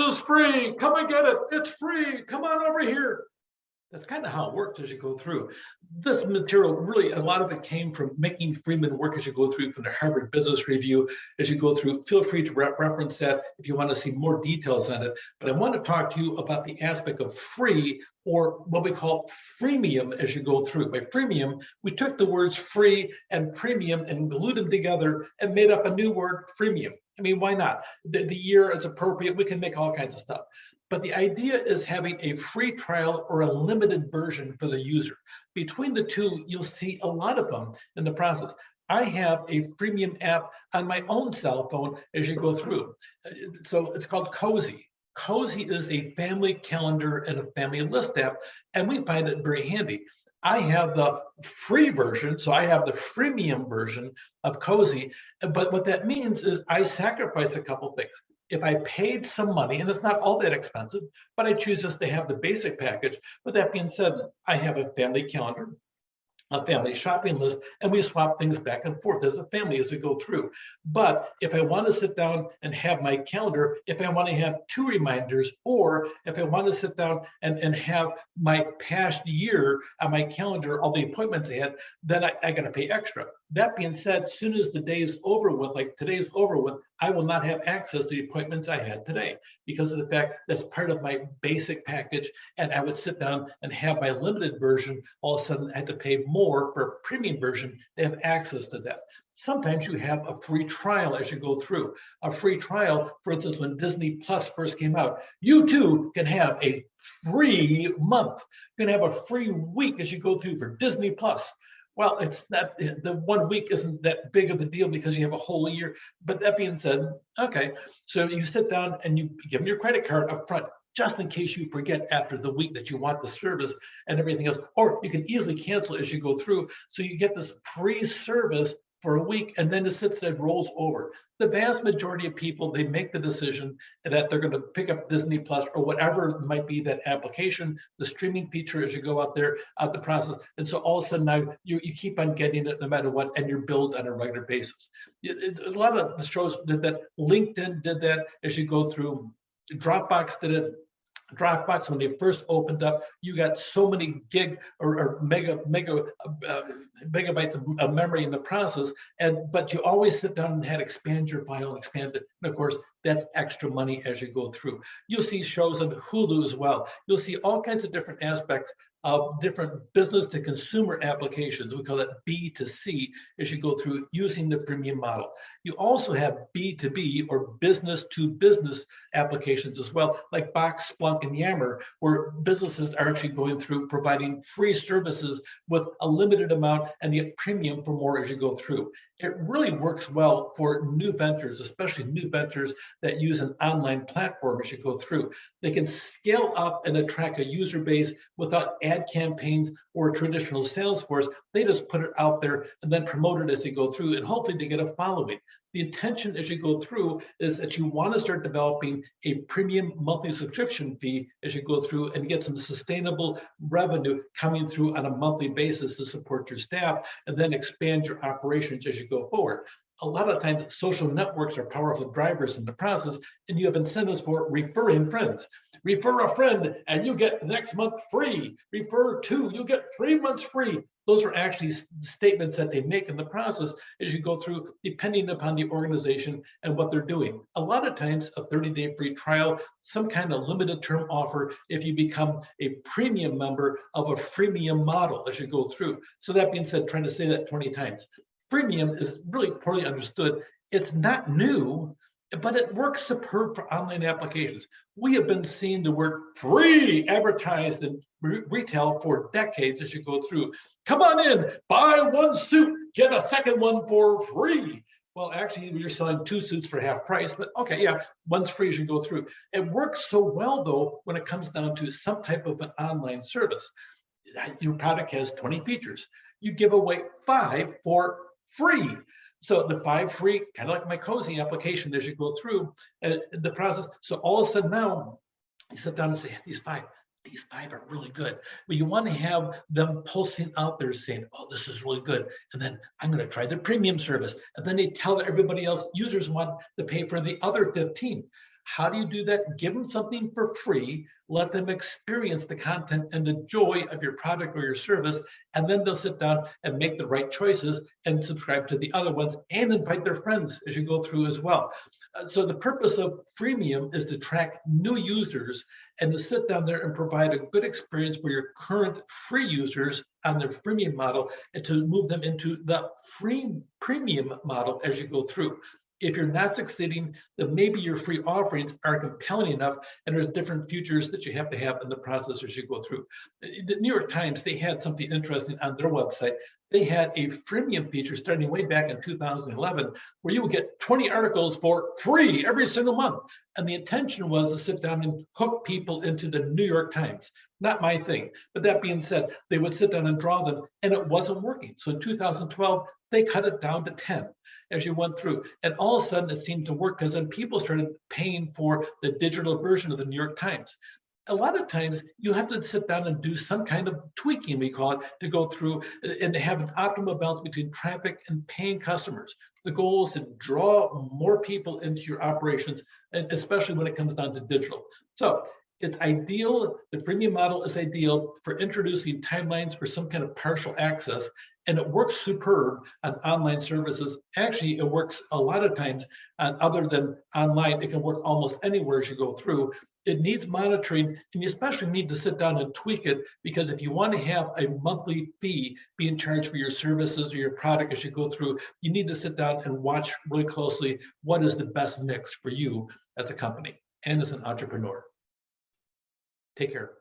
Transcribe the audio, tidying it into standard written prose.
is free. Come and get it. It's free. Come on over here. That's kind of how it works as you go through. This material, really, a lot of it came from Making Freeman Work as you go through from the Harvard Business Review. As you go through, feel free to reference that if you want to see more details on it. But I want to talk to you about the aspect of free, or what we call freemium as you go through. By freemium, we took the words free and premium and glued them together and made up a new word, freemium. I mean, why not? The year is appropriate. We can make all kinds of stuff. But the idea is having a free trial or a limited version for the user. Between the two, you'll see a lot of them in the process. I have a freemium app on my own cell phone as you go through. So it's called Cozy. Cozy is a family calendar and a family list app, and we find it very handy. I have the free version, so I have the freemium version of Cozy. But what that means is I sacrifice a couple things. If I paid some money, and it's not all that expensive, but I choose just to have the basic package. With that being said, I have a family calendar, a family shopping list, and we swap things back and forth as a family as we go through. But if I want to sit down and have my calendar, if I want to have 2 reminders, or if I want to sit down and have my past year on my calendar, all the appointments I had, then I got to pay extra. That being said, as soon as the day is over with, like today's over with, I will not have access to the appointments I had today because of the fact that's part of my basic package. And I would sit down and have my limited version. All of a sudden, I had to pay more for a premium version to have access to that. Sometimes you have a free trial as you go through. A free trial, for instance, when Disney Plus first came out, you too can have a free month. You can have a free week as you go through for Disney Plus. Well, it's not, the 1 week isn't that big of a deal because you have a whole year. But that being said, okay, so you sit down and you give them your credit card up front, just in case you forget after the week that you want the service and everything else. Or you can easily cancel as you go through. So you get this free service for a week, and then it sits there and rolls over. The vast majority of people, they make the decision that they're going to pick up Disney Plus or whatever might be that application, the streaming feature as you go out there, out the process. And so all of a sudden now you keep on getting it no matter what, and you're billed on a regular basis. A lot of the shows did that. LinkedIn did that as you go through. Dropbox did it. Dropbox, when they first opened up, you got so many gig or megabytes of memory in the process, but you always sit down and had expand your file and expand it. And of course, that's extra money as you go through. You'll see shows on Hulu as well. You'll see all kinds of different aspects of different business to consumer applications. We call it B2C as you go through using the premium model. You also have B2B or business to business applications as well, like Box, Splunk, and Yammer, where businesses are actually going through providing free services with a limited amount and the premium for more as you go through. It really works well for new ventures, especially new ventures that use an online platform as you go through. They can scale up and attract a user base without ad campaigns or traditional sales force. They just put it out there and then promote it as they go through, and hopefully they get a following. The intention as you go through is that you want to start developing a premium monthly subscription fee as you go through and get some sustainable revenue coming through on a monthly basis to support your staff, and then expand your operations as you go forward. A lot of times social networks are powerful drivers in the process, and you have incentives for referring friends. Refer a friend and you get next month free. Refer 2, you get 3 months free. Those are actually statements that they make in the process as you go through, depending upon the organization and what they're doing. A lot of times a 30-day free trial, some kind of limited term offer if you become a premium member of a freemium model as you go through. So that being said, trying to say that 20 times. Freemium is really poorly understood. It's not new, but it works superb for online applications. We have been seeing the word free advertised in retail for decades as you go through. Come on in, buy 1 suit, get a second one for free. Well, actually, you're selling 2 suits for half price, but okay, yeah, one's free as you go through. It works so well, though, when it comes down to some type of an online service. Your product has 20 features. You give away 5 for free. So the 5 free, kind of like my Cozy application as you go through the process. So all of a sudden now, you sit down and say, these five are really good. But you want to have them posting out there saying, oh, this is really good. And then I'm going to try the premium service. And then they tell everybody else, users want to pay for the other 15. How do you do that? Give them something for free, let them experience the content and the joy of your product or your service, and then they'll sit down and make the right choices and subscribe to the other ones and invite their friends as you go through as well. So the purpose of freemium is to attract new users and to sit down there and provide a good experience for your current free users on their freemium model and to move them into the free premium model as you go through. If you're not succeeding, then maybe your free offerings are compelling enough and there's different features that you have to have in the process as you go through. The New York Times, they had something interesting on their website. They had a freemium feature starting way back in 2011 where you would get 20 articles for free every single month. And the intention was to sit down and hook people into the New York Times. Not my thing. But that being said, they would sit down and draw them and it wasn't working. So in 2012, they cut it down to 10 as you went through. And all of a sudden it seemed to work because then people started paying for the digital version of the New York Times. A lot of times you have to sit down and do some kind of tweaking, we call it, to go through and have an optimal balance between traffic and paying customers. The goal is to draw more people into your operations, and especially when it comes down to digital. So it's ideal, the premium model is ideal for introducing timelines or some kind of partial access, and it works superb on online services. Actually, it works a lot of times on other than online. It can work almost anywhere as you go through. It needs monitoring, and you especially need to sit down and tweak it, because if you want to have a monthly fee being charged for your services or your product as you go through, you need to sit down and watch really closely what is the best mix for you as a company and as an entrepreneur. Take care.